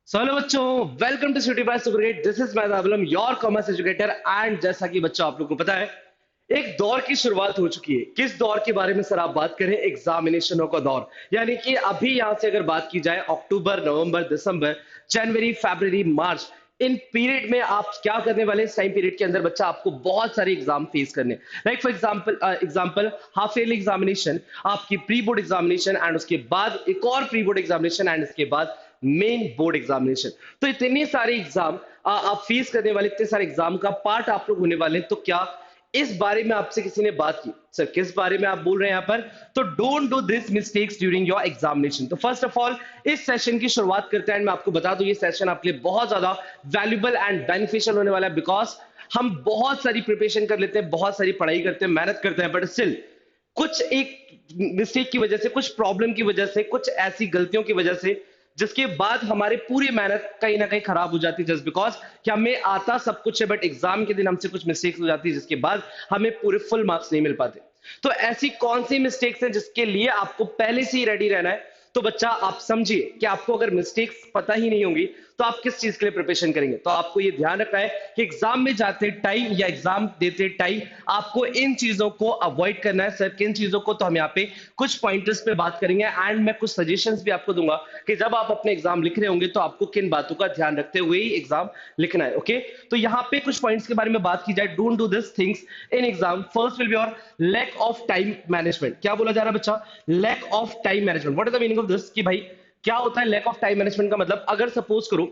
सो hello बच्चों, welcome to city by supergrade. This is my problem your commerce educator. And जैसा कि बच्चों आप लोगों को पता है, एक दौर की शुरुआत हो चुकी है। किस दौर के बारे में सर आप बात करें? एग्जामिनेशनों का दौर। यानी कि अभी यहां से अगर बात की जाए, अक्टूबर, नवंबर, दिसंबर, जनवरी, फरवरी, मार्च, इन पीरियड में आप क्या करने वाले हैं? इस टाइम पीरियड के अंदर बच्चा आपको बहुत सारे एग्जाम फेस करने, like for example half yearly examination, आपकी प्री बोर्ड एग्जामिनेशन, एंड उसके बाद एक और प्री बोर्ड एग्जामिनेशन, एंड इसके बाद मेन बोर्ड एग्जामिनेशन। तो इतने सारे एग्जाम आप फेस करने वाले, इतने सारे एग्जाम का पार्ट आप लोग होने वाले हैं। तो क्या इस बारे में आपसे किसी ने बात की? सर किस बारे में आप बोल रहे हैं यहाँ पर? तो don't do this mistakes during your examination. तो फर्स्ट ऑफ ऑल इस सेशन की शुरुआत करते हैं। मैं आपको बता दूं, ये सेशन आपके लिए बहुत ज्यादा वैल्यूबल एंड बेनिफिशियल होने वाला है, बिकॉज हम बहुत सारी प्रिपरेशन कर लेते हैं, बहुत सारी पढ़ाई करते हैं, मेहनत करते हैं, बट स्टिल कुछ एक मिस्टेक की वजह से, कुछ प्रॉब्लम की वजह से, कुछ ऐसी गलतियों की वजह से, जिसके बाद हमारी पूरी मेहनत कहीं ना कहीं खराब हो जाती है, जस्ट बिकॉज कि हमें आता सब कुछ है, बट एग्जाम के दिन हमसे कुछ मिस्टेक्स हो जाती है, जिसके बाद हमें पूरे फुल मार्क्स नहीं मिल पाते। तो ऐसी कौन सी मिस्टेक्स हैं जिसके लिए आपको पहले से ही रेडी रहना है? तो बच्चा आप समझिए कि आपको अगर मिस्टेक्स पता ही नहीं होंगी तो आप किस चीज के लिए प्रिपरेशन करेंगे। तो आपको ये ध्यान रखना है कि एग्जाम में जाते टाइम या एग्जाम देते टाइम आपको इन चीजों को अवॉइड करना है। सर किन चीजों को? तो हम यहाँ पे कुछ पॉइंटर्स पे बात करेंगे, एंड मैं कुछ सजेशंस भी आपको दूंगा कि जब आप अपने एग्जाम लिख रहे होंगे तो आपको किन बातों का ध्यान रखते हुए ही एग्जाम लिखना है। ओके, तो यहाँ पे कुछ पॉइंट्स के बारे में बात की जाए। Don't do this things in exam. First will be your lack of time management. क्या बोला जा रहा है बच्चा? Lack of time management. What is the meaning of this? कि भाई क्या होता है लैक ऑफ टाइम मैनेजमेंट का मतलब? अगर सपोज करो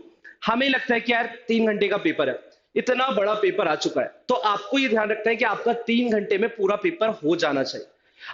हमें लगता है कि यार 3 घंटे का पेपर है, इतना बड़ा पेपर आ चुका है, तो आपको यह ध्यान रखना है कि आपका 3 घंटे में पूरा पेपर हो जाना चाहिए।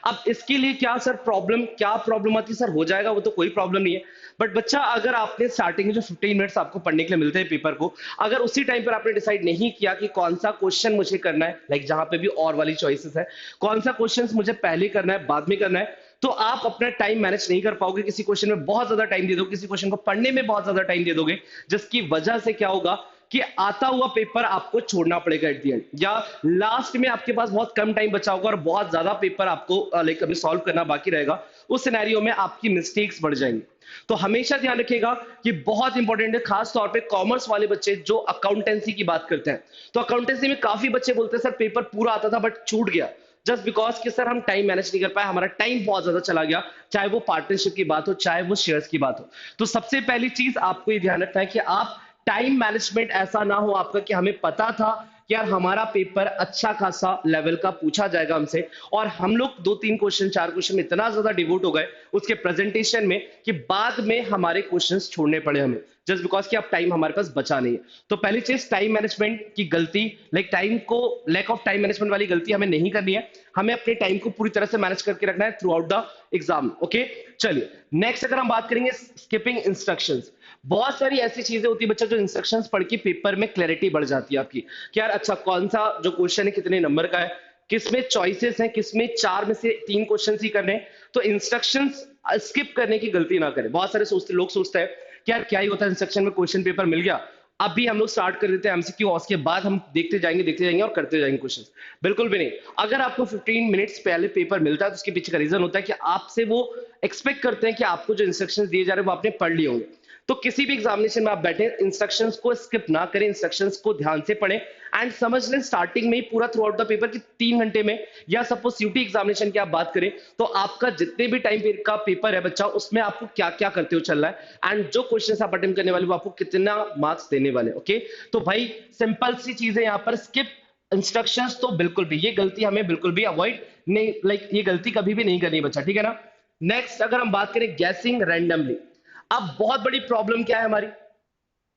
अब इसके लिए क्या सर प्रॉब्लम, क्या प्रॉब्लम आती है? सर हो जाएगा, वो तो कोई प्रॉब्लम नहीं है। बट बच्चा अगर आपने स्टार्टिंग में जो 15 मिनट्स आपको पढ़ने के लिए मिलते हैं पेपर को, अगर उसी टाइम पर आपने डिसाइड नहीं किया कि कौन सा क्वेश्चन मुझे करना है, लाइक जहां पे भी और वाली चॉइसेस है, कौन सा क्वेश्चन मुझे पहले करना है बाद में करना है, तो आप अपना टाइम मैनेज नहीं कर पाओगे। किसी क्वेश्चन में बहुत ज्यादा टाइम दे दोगे, किसी क्वेश्चन को पढ़ने में बहुत ज्यादा टाइम दे दोगे, जिसकी वजह से क्या होगा कि आता हुआ पेपर आपको छोड़ना पड़ेगा एट दी एंड, या लास्ट में आपके पास बहुत कम टाइम बचा होगा और बहुत ज्यादा पेपर आपको लाइक अभी सॉल्व करना बाकी रहेगा। उस सिनेरियो में आपकी मिस्टेक्स बढ़ जाएंगी। तो हमेशा ध्यान रखिएगा कि बहुत इंपॉर्टेंट है, खास तौर पे कॉमर्स वाले बच्चे जो अकाउंटेंसी की बात करते हैं। तो अकाउंटेंसी में काफी बच्चे बोलते हैं सर पेपर पूरा आता था बट छूट गया, जस्ट बिकॉज कि सर हम टाइम मैनेज नहीं कर पाए, हमारा टाइम बहुत ज्यादा चला गया, चाहे वो पार्टनरशिप की बात हो, चाहे वो शेयर्स की बात हो। तो सबसे पहली चीज आपको ये ध्यान रखना है कि आप टाइम मैनेजमेंट ऐसा ना हो आपका कि हमें पता था कि यार हमारा पेपर अच्छा खासा लेवल का पूछा जाएगा हमसे, और हम लोग 2-3 क्वेश्चन 4 क्वेश्चन में इतना ज्यादा डिवोट हो गए उसके प्रेजेंटेशन में कि बाद में हमारे क्वेश्चंस छोड़ने पड़े हमें, जस्ट बिकॉज कि अब टाइम हमारे पास बचा नहीं है। तो पहली चीज टाइम मैनेजमेंट की गलती, लाइक टाइम को लैक ऑफ टाइम मैनेजमेंट वाली गलती हमें नहीं करनी है। हमें अपने टाइम को पूरी तरह से मैनेज करके रखना है through out the exam. Okay, चलिए नेक्स्ट अगर हम बात करेंगे स्किपिंग इंस्ट्रक्शंस। बहुत सारी ऐसी चीजें होती है बच्चा जो इंस्ट्रक्शंस पढ़ के पेपर में क्लैरिटी बढ़ जाती है आपकी कि यार अच्छा कौन सा जो क्वेश्चन है कितने नंबर का है, किसमें चॉइसेस हैं, किसमें 4 में से 3 क्वेश्चन ही करने हैं। तो इंस्ट्रक्शंस स्किप करने की गलती ना करें। बहुत सारे लोग सोचते हैं कि यार क्या ही होता है, इंस्ट्रक्शन में क्वेश्चन पेपर मिल गया, अभी हम लोग स्टार्ट कर देते हैं एमसीक्यू, और उसके बाद हम देखते जाएंगे और करते जाएंगे क्वेश्चंस। बिल्कुल भी नहीं। अगर आपको 15 मिनट्स पहले पेपर मिलता है तो उसके पीछे का रीजन होता है कि आपसे वो एक्सपेक्ट करते हैं कि आपको जो इंस्ट्रक्शंस दिए जा रहे हैं वो आपने पढ़ लिए होंगे। तो किसी भी एग्जामिनेशन में आप बैठे, इंस्ट्रक्शंस को स्किप ना करें, इंस्ट्रक्शंस को ध्यान से पढ़ें, एंड समझ लें स्टार्टिंग में ही पूरा थ्रू आउट द पेपर कि 3 घंटे में, या सपोज यूटी एग्जामिनेशन की आप बात करें तो आपका जितने भी टाइम का पेपर है बच्चा, उसमें आपको क्या क्या करते हुए चल रहा है, एंड जो क्वेश्चन आप अटेम्प्ट करने वाले वो आपको कितना मार्क्स देने वाले। ओके, तो भाई सिंपल सी चीज है यहाँ पर, स्किप इंस्ट्रक्शंस तो बिल्कुल भी, ये गलती हमें बिल्कुल भी अवॉइड नहीं, लाइक ये गलती कभी भी नहीं करनी है बच्चा, ठीक है ना। नेक्स्ट अगर हम बात करें गैसिंग रैंडमली। अब बहुत बड़ी प्रॉब्लम क्या है हमारी,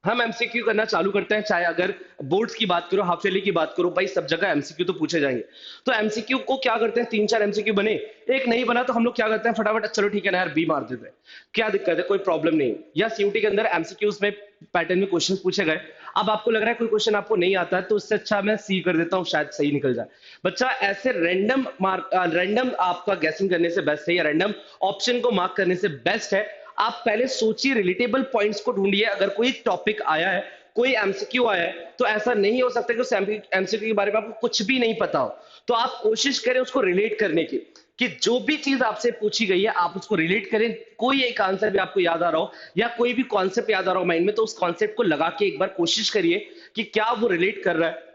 हम एमसीक्यू करना चालू करते हैं, चाहे अगर बोर्ड्स की बात करो, हाफ ईयरली की बात करो, भाई सब जगह एमसीक्यू तो पूछे जाएंगे। तो एमसीक्यू को क्या करते हैं, 3-4 एमसीक्यू बने, एक नहीं बना तो हम लोग क्या करते हैं फटाफट चलो ठीक है ना यार बी मार देते हैं, क्या दिक्कत है, कोई प्रॉब्लम नहीं। या सीयूटी के अंदर एमसीक्यूज में पैटर्न में क्वेश्चन पूछे गए, अब आपको लग रहा है कोई क्वेश्चन आपको नहीं आता है तो उससे अच्छा मैं सी कर देता हूँ, शायद सही निकल जाए। बच्चा ऐसे रैंडम मार्क, रैंडम आपका गैसिंग करने से बेस्ट है, या रैंडम ऑप्शन को मार्क करने से बेस्ट है आप पहले सोचिए, रिलेटेबल पॉइंट्स को ढूंढिए। अगर कोई टॉपिक आया है, कोई एमसीक्यू आया है, तो ऐसा नहीं हो सकता कि उस एमसीक्यू के बारे में आपको कुछ भी नहीं पता हो। तो आप कोशिश करें उसको रिलेट करने की, कि जो भी चीज आपसे पूछी गई है आप उसको रिलेट करें। कोई एक आंसर भी आपको याद आ रहा हो या कोई भी कॉन्सेप्ट याद आ रहा हो माइंड में, तो उस कॉन्सेप्ट को लगा के एक बार कोशिश करिए कि क्या वो रिलेट कर रहा है।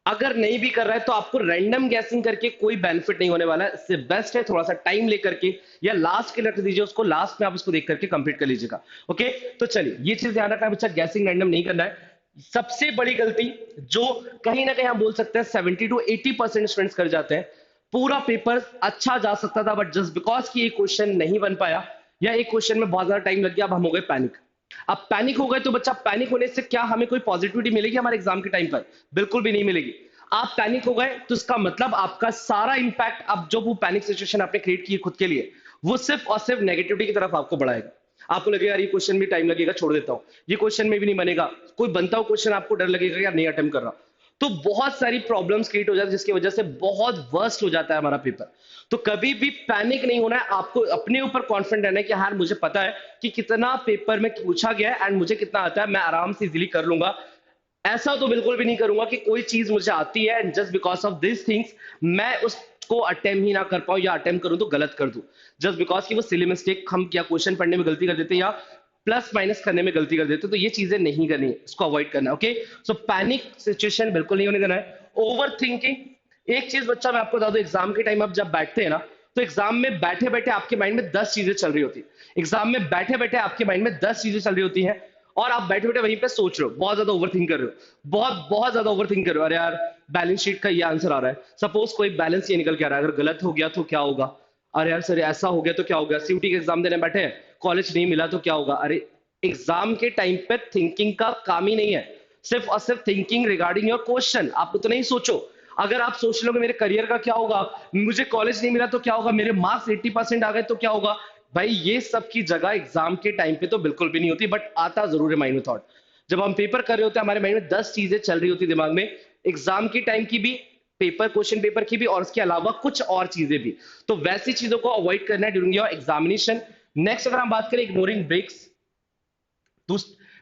अगर नहीं भी कर रहा है तो आपको रैंडम गैसिंग करके कोई बेनिफिट नहीं होने वाला है। इससे बेस्ट है थोड़ा सा टाइम लेकर के या लास्ट के लिए रख दीजिए उसको, लास्ट में आप उसको देख करके कंप्लीट कर लीजिएगा। ओके, तो चलिए ये चीज ध्यान रखना है बच्चा, गैसिंग रैंडम नहीं करना है। सबसे बड़ी गलती जो कहीं ना कहीं हम बोल सकते हैं 70 to 80% स्टूडेंट्स कर जाते हैं, पूरा पेपर अच्छा जा सकता था बट जस्ट बिकॉज कि एक क्वेश्चन नहीं बन पाया या एक क्वेश्चन में बहुत ज्यादा टाइम लग गया, अब हम हो गए पैनिक। अब पैनिक हो गए तो बच्चा, पैनिक होने से क्या हमें कोई पॉजिटिविटी मिलेगी हमारे एग्जाम के टाइम पर? बिल्कुल भी नहीं मिलेगी। आप पैनिक हो गए तो इसका मतलब आपका सारा इंपैक्ट, अब जो वो पैनिक सिचुएशन आपने क्रिएट की खुद के लिए, वो सिर्फ और सिर्फ नेगेटिविटी की तरफ आपको बढ़ाएगा। आपको लगेगा यार ये क्वेश्चन भी टाइम लगेगा, छोड़ देता हूं, ये क्वेश्चन में भी नहीं बनेगा, कोई बनता हो क्वेश्चन आपको डर लगेगा यार नहीं अटेम्प्ट कर रहा। तो बहुत सारी प्रॉब्लम्स क्रिएट हो जाती है जिसकी वजह से बहुत वर्स्ट हो जाता है हमारा पेपर। तो कभी भी पैनिक नहीं होना है, आपको अपने ऊपर कॉन्फिडेंट रहना है कि हाँ मुझे पता है कि कितना पेपर में पूछा गया है एंड मुझे कितना आता है, मैं आराम से इजीली कर लूंगा। ऐसा तो बिल्कुल भी नहीं करूंगा कि कोई चीज मुझे आती है and just because of this things मैं उसको अटेम्प्ट ही ना कर पाऊं या अटेम्प्ट करूं तो गलत कर दूं, जस्ट बिकॉज कि वो सिली मिस्टेक हम क्या क्वेश्चन पढ़ने में गलती कर देते हैं या प्लस माइनस करने में गलती कर देते हैं। तो ये चीजें नहीं करनी है, इसको अवॉइड करना है। ओके, सो पैनिक सिचुएशन बिल्कुल नहीं होने देना है। ओवर थिंकिंग, एक चीज बच्चा मैं आपको बता दूं, एग्जाम के टाइम आप जब बैठते हैं ना, तो एग्जाम में बैठे बैठे आपके माइंड में 10 चीजें चल रही होती है। एग्जाम में बैठे बैठे आपके माइंड में 10 चीजें चल रही होती हैं और आप बैठे बैठे वहीं पे सोच रहे हो, बहुत ज्यादा ओवर थिंक कर रहे हो, बहुत बहुत ज्यादा ओवर थिंक कर रहे हो। अरे यार बैलेंस शीट का ये आंसर आ रहा है, सपोज कोई बैलेंस ये निकल के आ रहा है, अगर गलत हो गया तो क्या होगा? अरे यार सर ऐसा हो गया तो क्या होगा? सीयूटी के एग्जाम देने बैठे हैं, कॉलेज नहीं मिला तो क्या होगा? अरे एग्जाम के टाइम पे थिंकिंग का काम ही नहीं है, सिर्फ और सिर्फ थिंकिंग रिगार्डिंग योर क्वेश्चन। आप उतना ही सोचो। अगर आप सोच लोगे मेरे करियर का क्या होगा, मुझे कॉलेज नहीं मिला तो क्या होगा, मेरे मार्क्स 80% आ गए तो क्या होगा, भाई ये सब की जगह एग्जाम के टाइम पे तो बिल्कुल भी नहीं होती, बट आता जरूर है माइंड में थॉट। जब हम पेपर कर रहे होते हैं हमारे माइंड में 10 चीजें चल रही होती दिमाग में, एग्जाम की टाइम की भी, पेपर क्वेश्चन पेपर की भी, और उसके अलावा कुछ और चीजें भी। तो वैसी चीजों को अवॉइड करना है ड्यूरिंग योर एग्जामिनेशन। नेक्स्ट अगर हम बात करें इग्नोरिंग ब्रेक्स,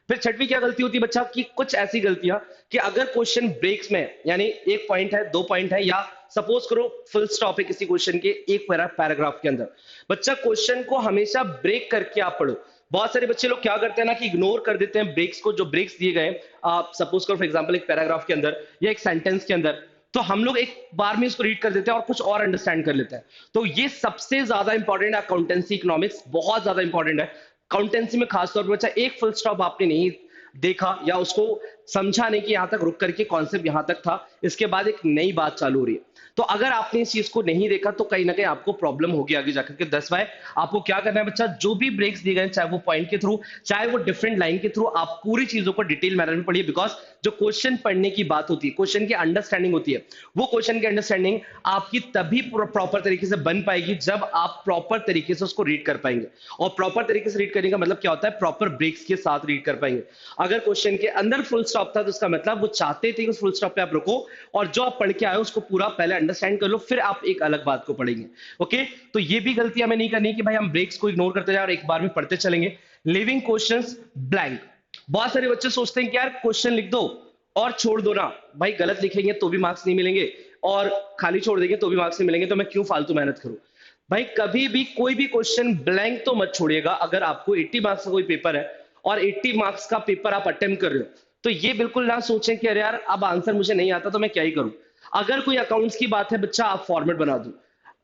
फिर छठवीं क्या गलती होती है बच्चा की, कुछ ऐसी गलतियां कि अगर क्वेश्चन ब्रेक्स में, यानी एक पॉइंट है, दो पॉइंट है, या सपोज करो फुल स्टॉप है किसी क्वेश्चन के एक पैराग्राफ के अंदर, बच्चा क्वेश्चन को हमेशा ब्रेक करके आप पढ़ो। बहुत सारे बच्चे लोग क्या करते हैं ना कि इग्नोर कर देते हैं ब्रेक्स को, जो ब्रेक्स दिए गए आप सपोज करो फॉर एग्जांपल एक पैराग्राफ के अंदर या एक सेंटेंस के अंदर, तो हम लोग एक बार में इसको रीड कर देते हैं और कुछ और अंडरस्टैंड कर लेते हैं। तो ये सबसे ज्यादा इंपॉर्टेंट है, अकाउंटेंसी इकोनॉमिक्स बहुत ज्यादा इंपॉर्टेंट है। अकाउंटेंसी में खासतौर पर बच्चा एक फुल स्टॉप आपने नहीं देखा या उसको समझा नहीं कि यहां तक रुक करके कॉन्सेप्ट यहां तक था, इसके बाद एक नई बात चालू हो रही है। तो अगर आपने इस चीज को नहीं देखा तो कहीं ना कहीं आपको प्रॉब्लम होगी आगे जाकर के। 10वां आपको क्या करना है बच्चा, जो भी ब्रेक्स दिए गए चाहे वो पॉइंट के थ्रू चाहे वो डिफरेंट लाइन के थ्रू, आप पूरी चीजों को डिटेल मैनर में पढ़िए। बिकॉज जो क्वेश्चन पढ़ने की बात होती है, क्वेश्चन की अंडरस्टैंडिंग होती है, वो क्वेश्चन की अंडरस्टैंडिंग आपकी तभी प्रॉपर तरीके से बन पाएगी जब आप प्रॉपर तरीके से उसको रीड कर पाएंगे। और प्रॉपर तरीके से रीड करने का मतलब क्या होता है, प्रॉपर ब्रेक्स के साथ रीड कर पाएंगे। अगर क्वेश्चन के अंदर फुल स्टॉप था तो उसका मतलब वो चाहते थे कि उस फुल स्टॉप पे आप रुको और जो आप पढ़ के आए उसको पूरा पहले अंडरस्टैंड कर लो, फिर आप एक अलग बात को पढ़ेंगे। ओके, तो ये भी गलती हमें नहीं करनी कि भाई हम ब्रेक्स को इग्नोर करते जाए और एक बार में पढ़ते चलेंगे। लिविंग क्वेश्चंस ब्लैंक, बहुत सारे बच्चे सोचते हैं कि यार क्वेश्चन लिख दो और छोड़ दो ना, भाई गलत लिखेंगे तो भी मार्क्स नहीं मिलेंगे और खाली छोड़ देंगे तो भी मार्क्स नहीं मिलेंगे, तो मैं क्यों फालतू मेहनत करूं। भाई कभी भी कोई भी क्वेश्चन ब्लैंक तो मत छोड़िएगा। अगर आपको 80 मार्क्स का कोई पेपर है और 80 मार्क्स का पेपर आप अटेम्प्ट कर रहे हो, तो ये बिल्कुल ना सोचें कि अरे यार अब आंसर मुझे नहीं आता तो मैं क्या ही करूं। अगर कोई अकाउंट्स की बात है बच्चा, आप फॉर्मेट बना दो,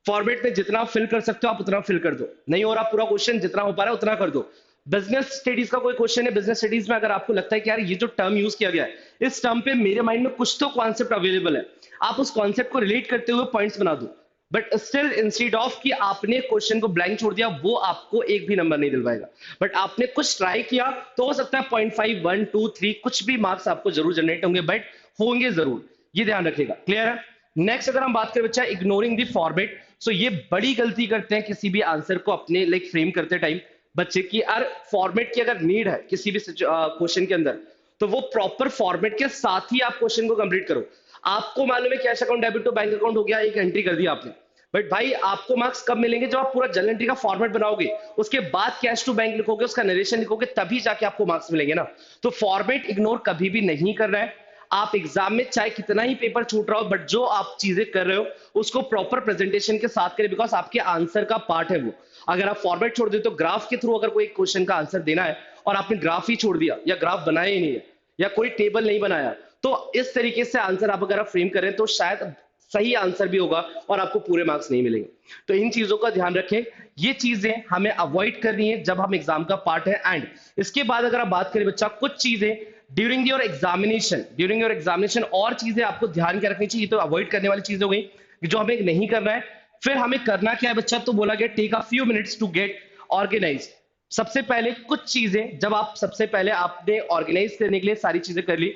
फॉर्मेट में जितना फिल कर सकते हो आप उतना फिल कर दो, नहीं हो रहा पूरा क्वेश्चन, जितना हो पा रहा है उतना कर दो। बिजनेस स्टडीज का कोई क्वेश्चन है, बिजनेस स्टडीज में अगर आपको लगता है कि यार ये जो टर्म यूज किया गया है, इस टर्म पे मेरे माइंड में कुछ तो कॉन्सेप्ट अवेलेबल है, आप उस कॉन्सेप्ट को रिलेट करते हुए पॉइंट्स बना दो। बट स्टिल इंस्टेड ऑफ कि आपने क्वेश्चन को ब्लैंक छोड़ दिया, वो आपको एक भी नंबर नहीं दिलवाएगा। बट आपने कुछ ट्राई किया तो हो सकता है 0.5 1 2 3 कुछ भी मार्क्स आपको जरूर जनरेट होंगे, बट होंगे जरूर, ये ध्यान रखिएगा। क्लियर है। नेक्स्ट अगर हम बात करें बच्चा इग्नोरिंग द फॉर्मेट, सो ये बड़ी गलती करते हैं किसी भी आंसर को अपने लाइक फ्रेम करते टाइम बच्चे की। यार फॉर्मेट की अगर नीड है किसी भी क्वेश्चन के अंदर, तो वो प्रॉपर फॉर्मेट के साथ ही आप क्वेश्चन को कंप्लीट करो। आपको मालूम है cash account debit to bank account हो गया, एक एंट्री कर दिया आपने, बट भाई आपको मार्क्स कब मिलेंगे, जब आप पूरा जर्नल एंट्री का फॉर्मेट बनाओगे, उसके बाद कैश टू बैंक लिखोगे, उसका नरेशन लिखोगे, तभी जाके आपको मार्क्स मिलेंगे ना। तो फॉर्मेट इग्नोर कभी भी नहीं करना है। आप एग्जाम में चाहे कितना ही पेपर छूट रहा हो, बट जो आप चीजें कर रहे हो उसको प्रॉपर प्रेजेंटेशन के साथ करें, बिकॉज आपके आंसर का पार्ट है वो। अगर आप फॉर्मेट छोड़ देते तो ग्राफ के थ्रू अगर कोई क्वेश्चन का आंसर देना है और आपने ग्राफ ही छोड़ दिया या ग्राफ बनाया ही नहीं है या कोई टेबल नहीं बनाया, तो इस तरीके से आंसर आप अगर आप फ्रेम करें तो शायद सही आंसर भी होगा और आपको पूरे मार्क्स नहीं मिलेंगे। तो इन चीजों का ध्यान रखें, ये चीजें हमें अवॉइड करनी है जब हम एग्जाम का पार्ट है। एंड इसके बाद अगर आप बात करें बच्चा, कुछ चीजें ड्यूरिंग योर एग्जामिनेशन और चीजें आपको ध्यान के रखनी चाहिए, तो अवॉइड करने वाली चीज हो गई जो हमें नहीं करना है। फिर हमें करना क्या है बच्चा, तो बोला गया take a few minutes to get organise. सबसे पहले कुछ चीजें जब आप सबसे पहले आपने ऑर्गेनाइज करने के लिए सारी चीजें कर ली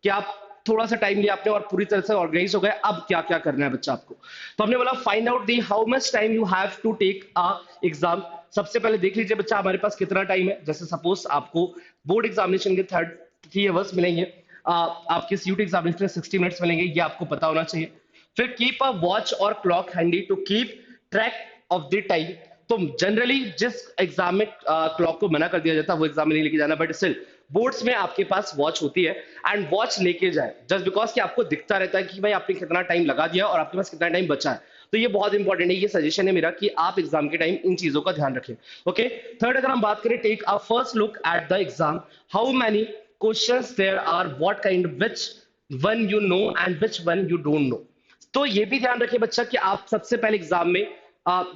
कि आप थोड़ा सा टाइम लिया आपने और पूरी तरह से ऑर्गेनाइज हो गए, अब क्या क्या करना है बच्चा आपको। तो हमने बोला find out the how much time you have to take a exam. सबसे पहले देख लीजिए बच्चा हमारे पास कितना टाइम है। जैसे सपोज आपको बोर्ड एग्जामिनेशन के 3 आवर्स मिलेंगे, आपके सीयूटी एग्जामिनेशन में 60 मिनट्स मिलेंगे, ये आपको पता होना चाहिए। फिर keep a watch or clock handy to keep track of the time. तो जनरली जिस एग्जाम में क्लॉक को मना कर दिया जाता है वो एग्जाम में नहीं लेके जाना, बट स्टिल बोर्ड्स में आपके पास वॉच होती है एंड वॉच लेके जाए, जस्ट बिकॉज कि आपको दिखता रहता है कि भाई आपने कितना टाइम लगा दिया और आपके पास कितना टाइम बचा है। तो ये बहुत इंपॉर्टेंट है, ये सजेशन है मेरा कि आप एग्जाम के टाइम इन चीजों का ध्यान रखें। ओके, थर्ड अगर हम बात करें, take a first look at the exam, how many questions there are, what kind, which one you know and which one you don't know. तो ये भी ध्यान रखिए बच्चा कि आप सबसे पहले एग्जाम में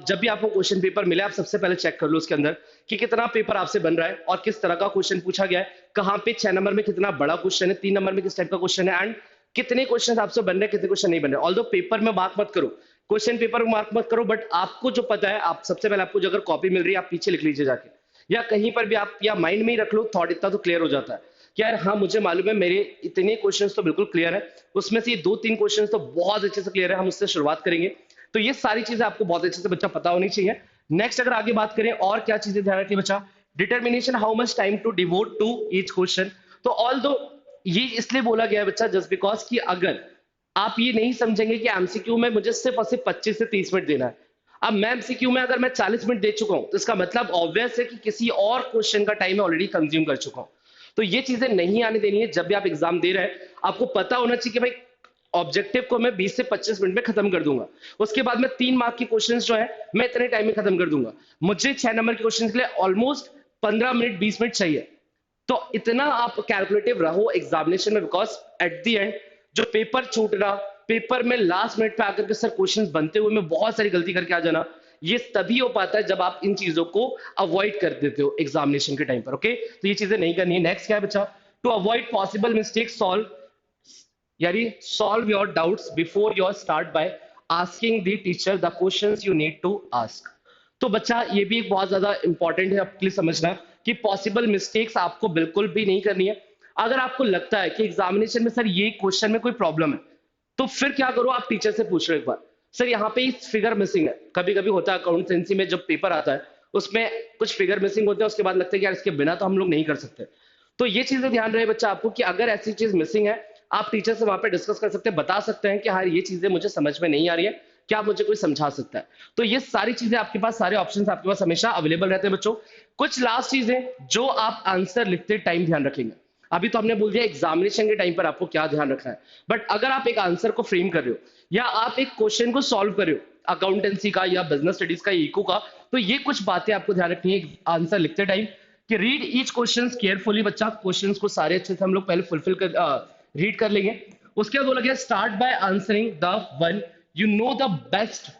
जब भी आपको क्वेश्चन पेपर मिले आप सबसे पहले चेक कर लो उसके अंदर कि कितना पेपर आपसे बन रहा है और किस तरह का क्वेश्चन पूछा गया है, कहाँ पे 6 नंबर में कितना बड़ा क्वेश्चन है, 3 नंबर में किस टाइप का क्वेश्चन है, एंड कितने क्वेश्चन आपसे बन रहे हैं, कितने क्वेश्चन नहीं बन रहे। ऑल्दो पेपर में मार्क मत करो, क्वेश्चन पेपर में मार्क मत करो, बट आपको जो पता है, आप सबसे पहले आपको जो अगर कॉपी मिल रही है आप पीछे लिख लीजिए जाके, या कहीं पर भी आप या माइंड में ही रख लो, थॉट इतना तो क्लियर हो जाता है कि यार हाँ मुझे मालूम है मेरे इतने क्वेश्चंस तो बिल्कुल क्लियर है, उसमें से ये 2-3 क्वेश्चंस तो बहुत अच्छे से क्लियर है, हम उससे शुरुआत करेंगे। तो ये सारी चीजें आपको बहुत अच्छे से बच्चा पता होनी चाहिए। नेक्स्ट अगर आगे बात करें और क्या चीजें ध्यान रखिए बच्चा, determination how much time to devote to each question. तो ऑल दो ये इसलिए बोला गया है बच्चा जस्ट बिकॉज कि अगर आप ये नहीं समझेंगे कि एमसीक्यू में मुझे सिर्फ और सिर्फ 25 से 30 मिनट देना है, अब मैं एमसीक्यू में अगर मैं 40 मिनट दे चुका हूं तो इसका मतलब ऑब्वियस है कि किसी और क्वेश्चन का टाइम ऑलरेडी कंज्यूम कर चुका हूं। तो ये चीजें नहीं आने देनी है। जब भी आप एग्जाम दे रहे हैं आपको पता होना चाहिए कि भाई ऑब्जेक्टिव को मैं 20 से 25 मिनट में खत्म कर दूंगा, उसके बाद में 3 मार्क के क्वेश्चंस जो है मैं इतने टाइम में खत्म कर दूंगा, मुझे 6 नंबर के क्वेश्चंस के लिए ऑलमोस्ट 15 मिनट 20 मिनट चाहिए। तो इतना आप कैलकुलेटिव रहो एग्जामिनेशन में, बिकॉज एट द एंड जो पेपर छूट रहा, पेपर में लास्ट मिनट पे आकर के सर क्वेश्चंस बनते हुए मैं बहुत सारी गलती करके आ जाना, ये तभी हो पाता है जब आप इन चीजों को अवॉइड कर देते हो एग्जामिनेशन के टाइम पर। ओके, तो ये चीजें नहीं करनी है। नेक्स्ट क्या है बच्चा, to avoid possible mistake solve, यानी solve your doubts before your start by asking the teacher the questions you need to ask. तो बच्चा ये भी एक बहुत ज्यादा इंपॉर्टेंट है आपके लिए समझना कि पॉसिबल मिस्टेक्स आपको बिल्कुल भी नहीं करनी है। अगर आपको लगता है कि एग्जामिनेशन में सर ये क्वेश्चन में कोई प्रॉब्लम है तो फिर क्या करो, आप टीचर से पूछ लो एक बार, सर यहाँ पे फिगर मिसिंग है। कभी कभी होता है अकाउंटेंसी में जब पेपर आता है उसमें कुछ फिगर मिसिंग होते हैं, उसके बाद लगता है कि यार इसके बिना तो हम लोग नहीं कर सकते। तो ये चीजें ध्यान रहे बच्चा आपको कि अगर ऐसी चीज मिसिंग है आप टीचर से वहां पे डिस्कस कर सकते हैं, बता सकते हैं कि हाँ ये चीजें मुझे समझ में नहीं आ रही है, क्या मुझे कोई समझा सकता है। तो ये सारी चीजें आपके पास, सारे ऑप्शंस आपके पास हमेशा अवेलेबल रहते हैं बच्चों। कुछ लास्ट चीजें जो आप आंसर लिखते टाइम ध्यान रखेंगे, अभी तो हमने बोल दिया एग्जामिनेशन के टाइम पर आपको क्या ध्यान रखना है, बट अगर आप एक आंसर को फ्रेम कर रहे हो या आप एक क्वेश्चन को सॉल्व कर रहे हो अकाउंटेंसी का या बिजनेस स्टडीज का, इको का, तो ये कुछ बातें आपको ध्यान रखनी है आंसर लिखते टाइम कि रीड ईच क्वेश्चन केयरफुली। बच्चा क्वेश्चंस को सारे अच्छे से हम लोग पहले फुलफिल कर रीड कर लेंगे। उसके बाद बोला गया start by answering the one you know the best,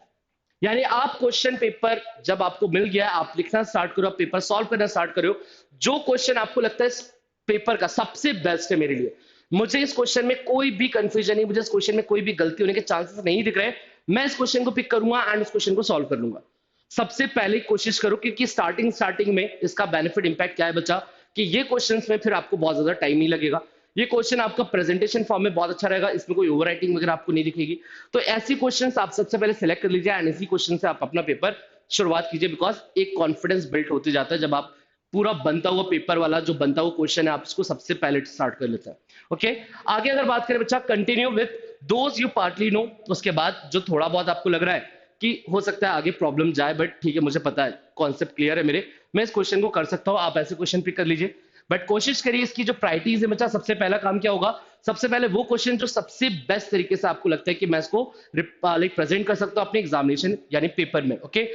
यानी आप क्वेश्चन पेपर जब आपको मिल गया आप लिखना स्टार्ट करो, आप पेपर सॉल्व करना स्टार्ट करो, जो क्वेश्चन आपको लगता है इस पेपर का सबसे बेस्ट है मेरे लिए, मुझे इस क्वेश्चन में कोई भी कंफ्यूजन नहीं, मुझे इस क्वेश्चन में कोई भी गलती होने के चांसेस नहीं दिख रहे, मैं इस क्वेश्चन को पिक करूंगा एंड उस क्वेश्चन को सॉल्व कर लूंगा। सबसे पहले कोशिश करो, क्योंकि स्टार्टिंग में इसका बेनिफिट इंपैक्ट क्या है बच्चा कि ये क्वेश्चंस में फिर आपको बहुत ज्यादा टाइम नहीं लगेगा, ये क्वेश्चन आपका प्रेजेंटेशन फॉर्म में बहुत अच्छा रहेगा, इसमें कोई ओवरराइटिंग वगैरह आपको नहीं दिखेगी। तो ऐसी क्वेश्चंस आप सबसे पहले सिलेक्ट कर लीजिए एंड इसी क्वेश्चन से आप अपना पेपर शुरुआत कीजिए, बिकॉज एक कॉन्फिडेंस बिल्ड होते जाता है जब आप पूरा बनता हुआ पेपर वाला जो बनता हुआ क्वेश्चन है आप उसको सबसे पहले स्टार्ट कर लेते हैं। ओके, आगे अगर बात करें बच्चा, continue with those you partly know, उसके बाद जो थोड़ा बहुत आपको लग रहा है कि हो सकता है आगे प्रॉब्लम जाए, बट ठीक है मुझे पता है कॉन्सेप्ट क्लियर है मेरे, मैं इस क्वेश्चन को कर सकता हूं, आप ऐसे क्वेश्चन पिक कर लीजिए। बट कोशिश करिए इसकी जो प्रायोरिटीज है बच्चा, सबसे पहला काम क्या होगा, सबसे पहले वो क्वेश्चन जो सबसे बेस्ट तरीके से आपको लगता है कि मैं इसको लाइक प्रेजेंट कर सकता हूँ अपने एग्जामिनेशन यानी पेपर में। ओके,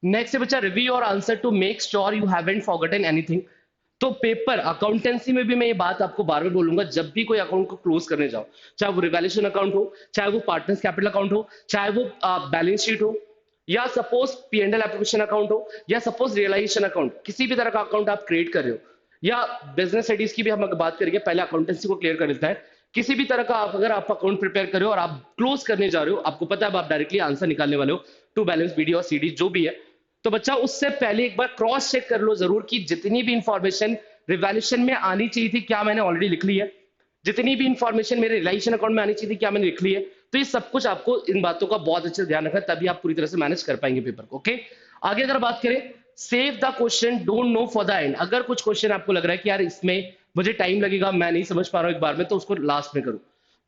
नेक्स्ट है बच्चा review your answer to make sure you haven't forgotten anything. तो पेपर अकाउंटेंसी में भी मैं ये बात आपको बार बार बोलूंगा, जब भी कोई अकाउंट को क्लोज करने जाओ, चाहे वो रिवैल्यूएशन अकाउंट हो, चाहे वो पार्टनर्स कैपिटल अकाउंट हो, चाहे वो बैलेंस शीट हो, या सपोज P&L एप्लीकेशन अकाउंट हो, या सपोज रियलाइजेशन अकाउंट, किसी भी तरह का अकाउंट आप क्रिएट कर रहे हो, या बिजनेस स्टडीज की भी हम अगर बात करेंगे, पहले अकाउंटेंसी को क्लियर कर लेता है। किसी भी तरह का आप अगर आप अकाउंट प्रिपेयर कर रहे हो और आप क्लोज करने जा रहे हो, आपको पता है अब आप डायरेक्टली आंसर निकालने वाले हो टू बैलेंस बीडी और सीडी जो भी है, तो बच्चा उससे पहले एक बार क्रॉस चेक कर लो जरूर कि जितनी भी इंफॉर्मेशन रिवैल्यूएशन में आनी चाहिए थी क्या मैंने ऑलरेडी लिख ली है, जितनी भी इंफॉर्मेशन मेरे रियलाइजेशन अकाउंट में आनी चाहिए थी क्या मैंने लिख ली है। तो ये सब कुछ आपको इन बातों का बहुत अच्छे से ध्यान रखना, तभी आप पूरी तरह से मैनेज कर पाएंगे पेपर को। ओके, आगे अगर बात करें, save the question don't know for the end. अगर कुछ क्वेश्चन आपको लग रहा है कि यार इसमें मुझे टाइम लगेगा, मैं नहीं समझ पा रहा हूं एक बार में, तो उसको लास्ट में करो,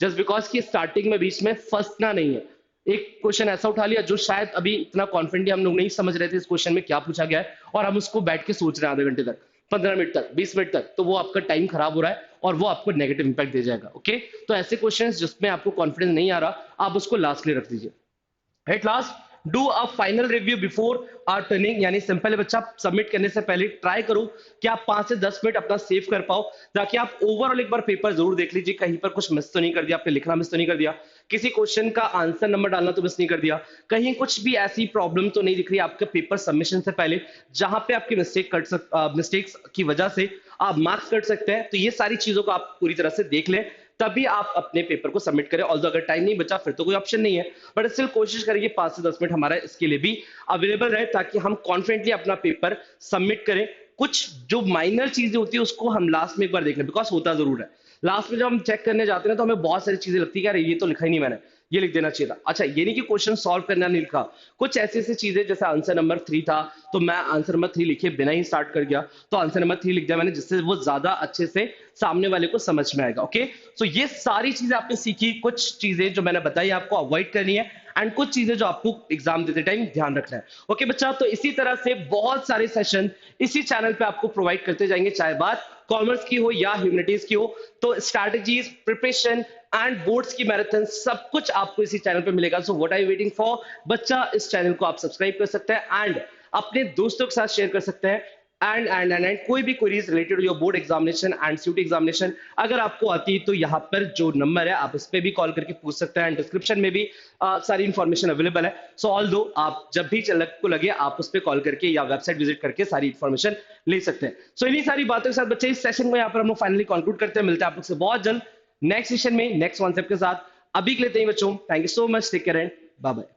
जस्ट बिकॉज कि स्टार्टिंग में बीच में फंसना नहीं है। एक क्वेश्चन ऐसा उठा लिया जो शायद अभी इतना कॉन्फिडेंटली हम लोग नहीं समझ रहे थे इस क्वेश्चन में क्या पूछा गया है, और हम उसको बैठ के सोच रहे हैं आधे घंटे तक, 15 मिनट तक, 20 मिनट तक, तो वो आपका टाइम खराब हो रहा है और वो आपको नेगेटिव इंपैक्ट दे जाएगा। ओके, तो ऐसे क्वेश्चंस जिसमें आपको कॉन्फिडेंस नहीं आ रहा, आप उसको लास्ट के लिए रख दीजिए। At last, do a final review before our turning, यानी सिंपल है बच्चा, सबमिट करने से पहले ट्राई करो कि आप 5 से 10 मिनट अपना सेव कर पाओ, ताकि आप ओवरऑल एक बार पेपर जरूर देख लीजिए, कहीं पर कुछ मिस तो नहीं कर दिया आपने, लिखना मिस तो नहीं कर दिया, किसी क्वेश्चन का आंसर नंबर डालना तो मिस नहीं कर दिया, कहीं कुछ भी ऐसी प्रॉब्लम तो नहीं दिख रही आपके पेपर सबमिशन से पहले जहां पे आपकी मिस्टेक्स की वजह से आप मार्क्स कट सकते हैं। तो ये सारी चीजों को आप पूरी तरह से देख लें, तभी आप अपने पेपर को सबमिट करें। ऑल्दो अगर टाइम नहीं बचा फिर तो कोई ऑप्शन नहीं है, बट स्टिल कोशिश करेंगे 5 से 10 मिनट हमारा इसके लिए भी अवेलेबल रहे, ताकि हम कॉन्फिडेंटली अपना पेपर सबमिट करें। कुछ जो माइनर चीजें होती है उसको हम लास्ट में एक बार देख लें, बिकॉज होता जरूर है लास्ट में जब हम चेक करने जाते हैं तो हमें बहुत सारी चीजें लगती है, अरे ये तो लिखा ही नहीं मैंने, ये लिख देना चाहिए था। अच्छा, ये नहीं कि क्वेश्चन सॉल्व करना नहीं लिखा, कुछ ऐसी ऐसी चीजें, जैसे आंसर नंबर 3 था तो मैं आंसर नंबर 3 लिखे बिना ही स्टार्ट कर गया, तो आंसर नंबर 3 लिख दिया मैंने, जिससे वो ज्यादा अच्छे से सामने वाले को समझ में आएगा। ओके, सो ये सारी चीजें आपने सीखी, कुछ चीजें जो मैंने बताई आपको अवॉइड करनी है, एंड कुछ चीजें जो आपको एग्जाम देते टाइम ध्यान रखना है। ओके बच्चा, तो इसी तरह से बहुत सारे सेशन इसी चैनल पे आपको प्रोवाइड करते जाएंगे, चाहे बात कॉमर्स की हो या ह्यूमैनिटीज की हो। तो स्ट्रैटेजीज, प्रिपरेशन एंड बोर्ड्स की मैराथन सब कुछ आपको इसी चैनल पे मिलेगा। So what are you waiting for बच्चा, इस चैनल को आप सब्सक्राइब कर सकते हैं एंड अपने दोस्तों के साथ शेयर कर सकते हैं। एंड कोई भी queries related your board examination and CUET examination अगर आपको आती है, तो यहाँ पर जो नंबर है आप इस पे भी कॉल करके पूछ सकते हैं, एंड डिस्क्रिप्शन में भी सारी इंफॉर्मेशन अवेलेबल है। सो ऑल दो आप जब भी को लगे आप उस पर कॉल करके या वेबसाइट विजिट करके सारी इंफॉर्मेशन ले सकते हैं। सो इन्हीं सारी बातों के साथ बच्चे इस सेशन में यहाँ पर हम लोग फाइनली कंक्लूड करते हैं। मिलते हैं आप लोग से बहुत जल्द नेक्स्ट सेशन में नेक्स्ट कॉन्सेप्ट के साथ। अभी के लिए बच्चों, thank you so much, take care and bye bye.